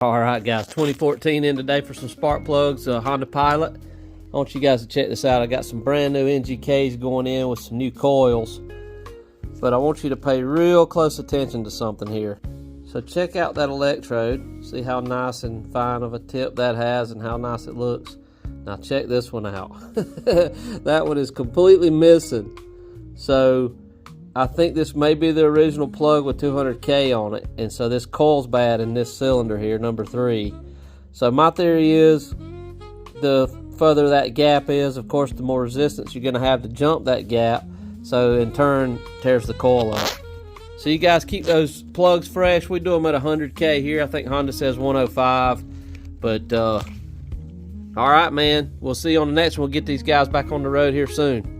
All right, guys, 2014 in today for some spark plugs, Honda Pilot. I want you guys to check this out. I got some brand new NGKs going in with some new coils, but I want you to pay real close attention to something here. So check out that electrode. See how nice and fine of a tip that has and how nice it looks. Now check this one out. That one is completely missing. So I think this may be the original plug with 200K on it, and so this coil's bad in this cylinder here, number 3. So my theory is, the further that gap is, of course, the more resistance you're going to have to jump that gap, so in turn tears the coil up. So you guys keep those plugs fresh. We do them at 100K here. I think Honda says 105, but all right, man, we'll see you on the next one. We'll get these guys back on the road here soon.